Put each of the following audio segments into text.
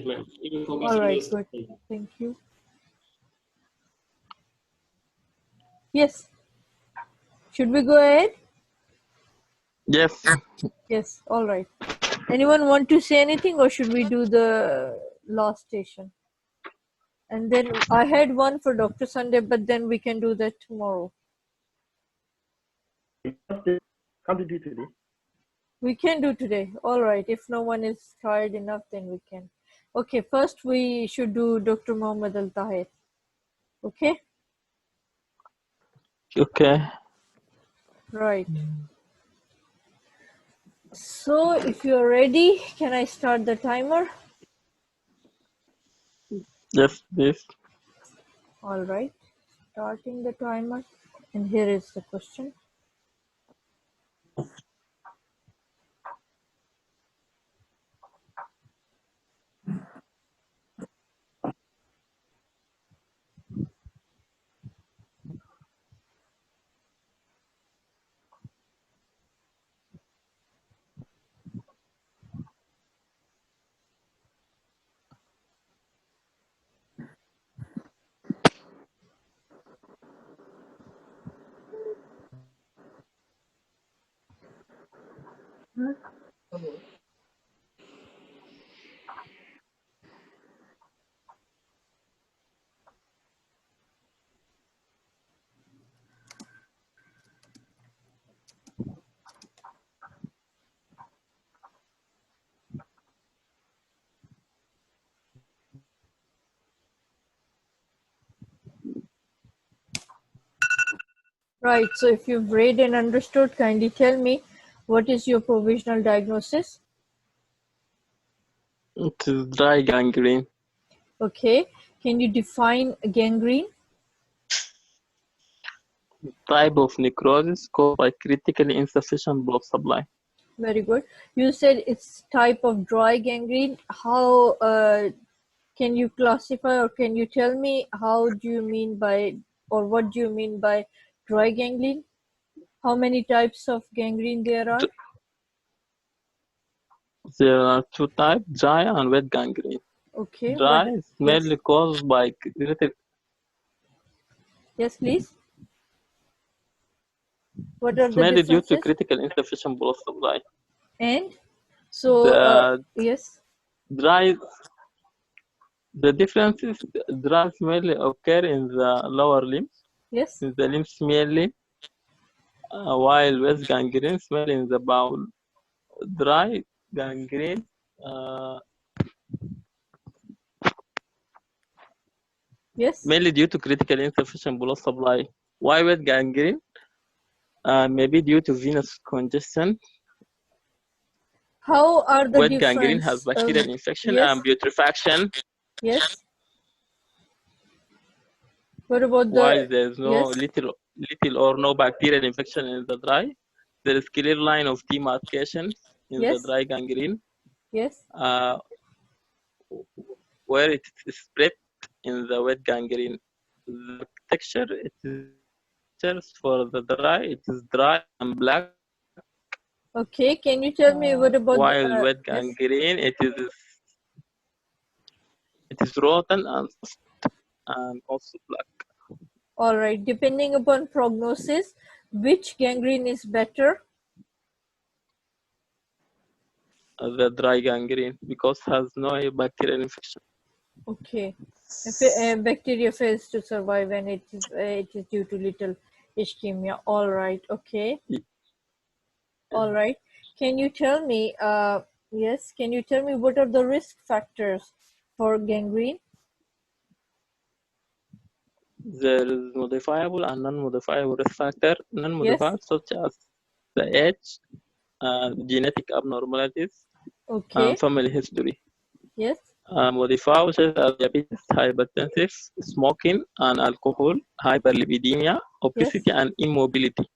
All right, good. Thank you. Yes. Should we go ahead? Yes. Yes. All right. Anyone want to say anything, or should we do the last station? And then I had one for Dr. Sunday, but then we can do that tomorrow. Can't we do today? We can do today. All right. If no one is tired enough, then we can. Okay. First, we should do Dr. Muhammad Al Tahir. Okay. Okay. Right. So, if you're ready, can I start the timer? Yes, please. All right. Starting the timer. And here is the question. Right. So, if you've read and understood, kindly tell me what is your provisional diagnosis? It is dry gangrene. Okay. Can you define gangrene? Type of necrosis caused by critically insufficient blood supply. Very good. You said it's type of dry gangrene. How can you classify, or can you tell me how do you mean by, or what do you mean by dry gangrene? How many types of gangrene there are? There are two types, dry and wet gangrene. Okay. Dry What? is mainly caused by Yes, please. What are the mainly due to differences? critical insufficient blood supply. And so, The yes. dry, the differences, dry mainly occur in the lower limbs, Yes. in the limbs mainly, while wet gangrene is mainly in the bowel. Dry gangrene Yes. mainly due to critical insufficient blood supply. Why wet gangrene? Maybe due to venous congestion. How are the Wet gangrene has difference? bacterial infection Yes. and putrefaction, Yes. What about while the? there is no little or no bacterial infection in the dry. There is clear line of demarcation in the dry gangrene, Yes. where it is spread in the wet gangrene. The texture, it is for the dry, it is dry and black. Okay, can you tell me what about while wet gangrene, it is rotten and soft and also black. All right, depending upon prognosis, which gangrene is better? The dry gangrene, because has no bacterial infection. Okay, bacteria fails to survive and it is due to little ischemia. All right, okay. All right. Can you tell me, yes, can you tell me what are the risk factors for gangrene? There is modifiable and non-modifiable risk factor. Non-modifiable such as the age, genetic abnormalities, and family history. Yes. Modifiable such as diabetes, hypertensive, smoking and alcohol, hyperlipidemia, obesity, and immobility.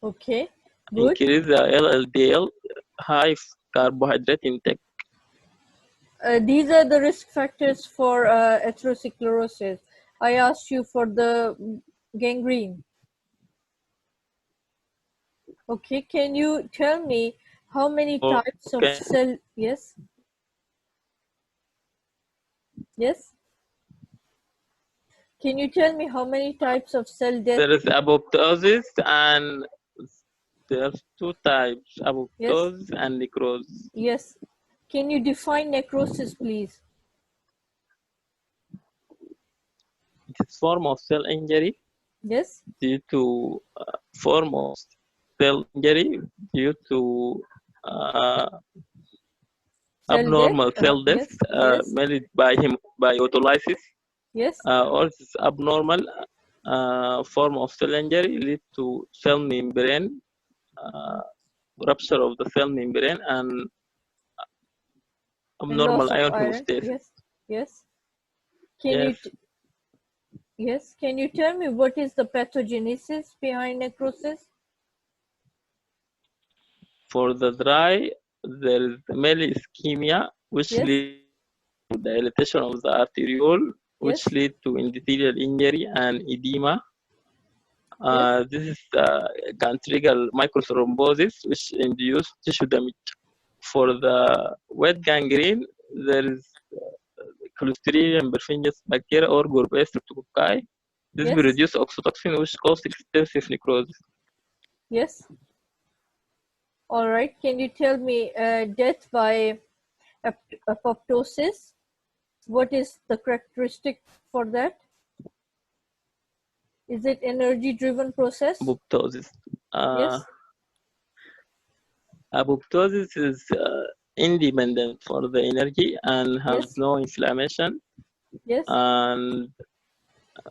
Okay, good. Increase the LLDL, high carbohydrate intake. These are the risk factors for atherosclerosis. I asked you for the gangrene. Okay, can you tell me how many types of cell? Yes. Yes. Can you tell me how many types of cell death? There is apoptosis and there's two types, apoptosis and necrosis. Yes. Can you define necrosis, please? It is form of cell injury. Yes. Due to form of cell injury due to abnormal cell death, made by autolysis. Yes. Or this abnormal form of cell injury lead to cell membrane rupture of the cell membrane and abnormal iron homeostasis. Yes. Yes. Can you tell me what is the pathogenesis behind necrosis? For the dry, there is mainly ischemia, which leads to dilatation of the arteriole, which lead to endothelial injury and edema. This is can trigger microthrombosis, which induce tissue damage. For the wet gangrene, there is Clostridium perfringens bacteria or Group streptococci. This will reduce oxytocin, which causes extensive necrosis. Yes. All right. Can you tell me death by apoptosis? What is the characteristic for that? Is it energy-driven process? Apoptosis. Yes. Apoptosis is independent for the energy and has no inflammation. Yes. And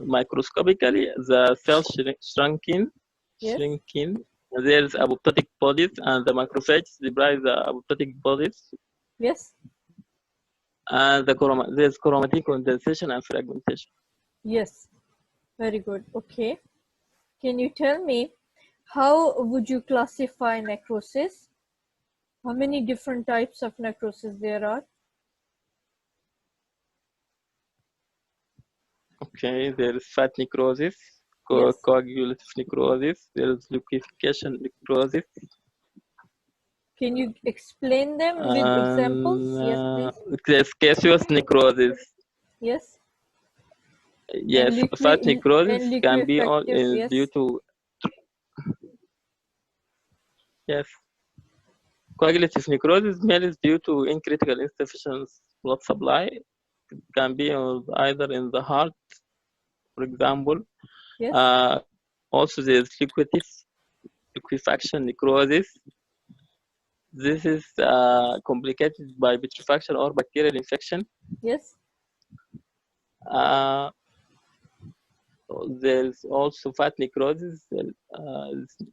microscopically, the cell shrinking. There is apoptotic bodies, and the macrophages deprive the apoptotic bodies. Yes. And there's chromatin condensation and fragmentation. Yes. Very good. Okay. Can you tell me how would you classify necrosis? How many different types of necrosis there are? Okay, there is fat necrosis, coagulative necrosis, there is liquefaction necrosis. Can you explain them with examples? Yes, please. There's gaseous necrosis. Yes. Yes, fat necrosis can be due to coagulative necrosis mainly due to uncritical insufficient blood supply. It can be either in the heart, for example. Also, there's liquefaction necrosis. This is complicated by putrefaction or bacterial infection. Yes. There's also fat necrosis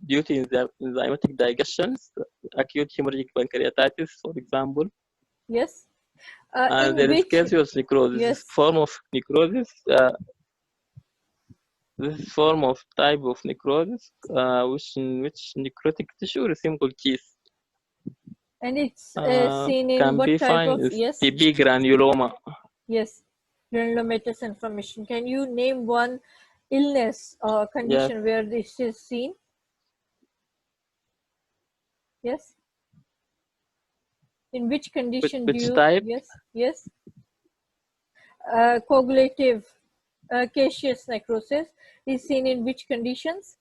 due to enzymatic digestion, acute hemorrhagic pancreatitis, for example. Yes. And there is gaseous necrosis. This form of necrosis. This form of type of necrosis, in which necrotic tissue resembles cheese. And it's seen in can what be type of TB granuloma. Yes, granulomatous inflammation. Can you name one illness or condition where this is seen? Yes. In which condition which do you? Type? Yes. Coagulative caseous necrosis is seen in which conditions?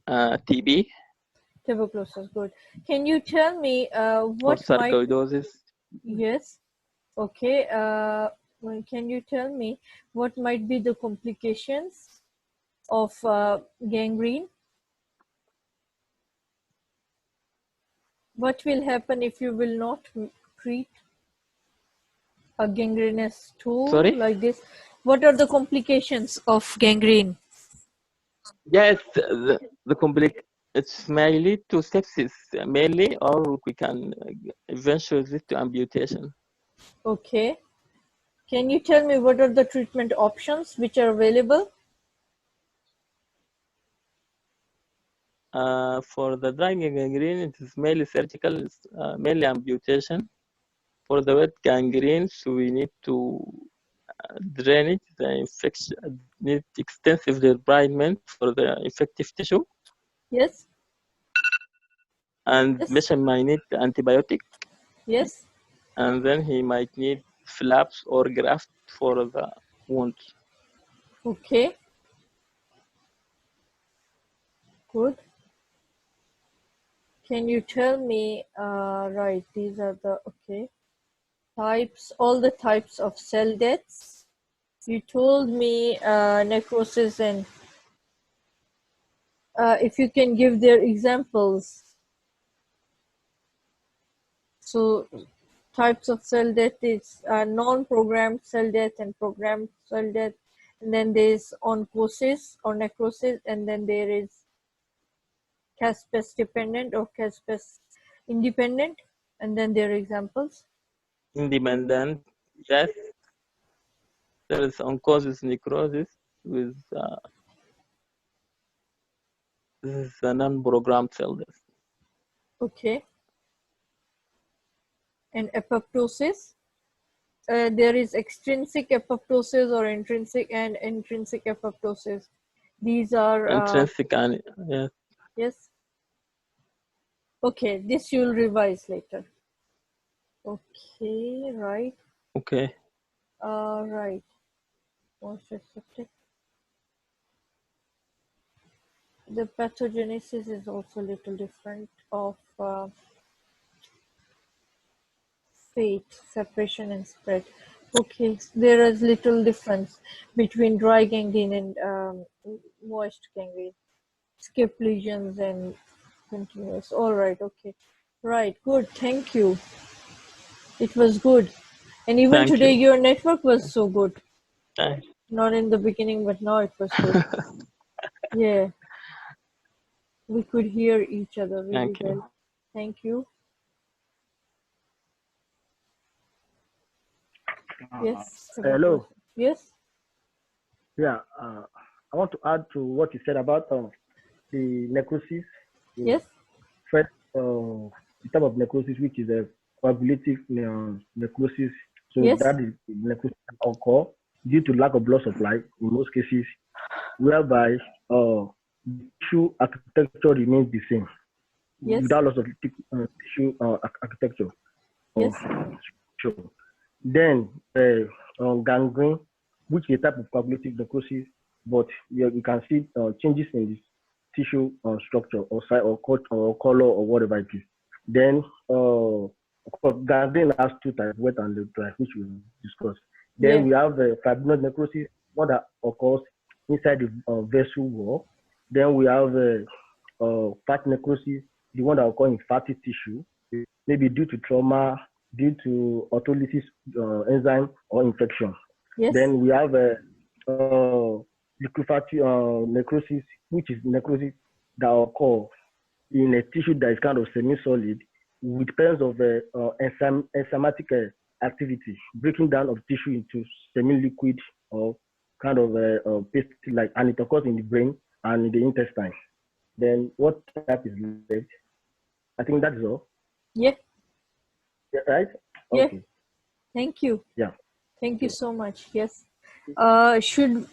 TB. Tuberculosis, good. Can you tell me what sarcoidosis? Yes. Okay. Can you tell me what might be the complications of gangrene? What will happen if you will not treat a gangrenous tool like this? What are the complications of gangrene? Yes, it may lead to sepsis mainly, or we can eventually lead to amputation. Okay. Can you tell me what are the treatment options which are available? For the dry gangrene, it is mainly surgical, mainly amputation. For the wet gangrene, so we need to drain it. The infection need extensive debridement for the infective tissue. Yes. And patient might need antibiotic. Yes. and then he might need flaps or graft for the wound. Okay. Good. Can you tell me, right, these are the, okay, types, all the types of cell deaths. You told me necrosis, and if you can give their examples. So types of cell death is non-programmed cell death and programmed cell death. And then there's oncosis or necrosis, and then there is caspase dependent or caspase independent, and then there are examples. Independent, yes. There is oncosis necrosis with this is a non-programmed cell death. Okay. And apoptosis. There is extrinsic apoptosis or intrinsic and intrinsic apoptosis. These are Intrinsic and yes. yes. Okay, this you'll revise later. Okay, right. Okay. Right. Most receptive. The pathogenesis is also a little different of fate, separation and spread. Okay, so there is little difference between dry gangrene and moist gangrene. Skip lesions and continuous. All right, okay. Right, good, thank you. It was good. And even Thank today you. your network was so good. Thank Not in the beginning, but now it was good. Yeah. We could hear each other really Thank you. well. Thank you. Yes. Hello. Yes. Yeah, I want to add to what you said about the necrosis. Yes. First, the type of necrosis, which is a coagulative necrosis. So Yes. that is necrosis that occur due to lack of blood supply in most cases, whereby the tissue architecture remains the same Yes. without loss of tissue architecture. Yes. Sure. Then gangrene, which is a type of coagulative necrosis, but you can see changes in the tissue structure or size or color or whatever it is. Then gangrene has two types, wet and dry, which we discussed. Then we have fibrinoid necrosis, one that occurs inside the vessel wall. Then we have fat necrosis, the one that occurs in fatty tissue, maybe due to trauma, due to autolysis enzyme or infection. Yes. Then we have liquefaction necrosis, which is necrosis that occurs in a tissue that is kind of semi-solid with pairs of enzymatic activity, breaking down of tissue into semi-liquid or kind of paste-like, and it occurs in the brain and in the intestine. Then what type is left? I think that is all. Yeah. Yeah, right? Yeah. Okay. Thank you. Yeah. Thank you so much. Yes. Should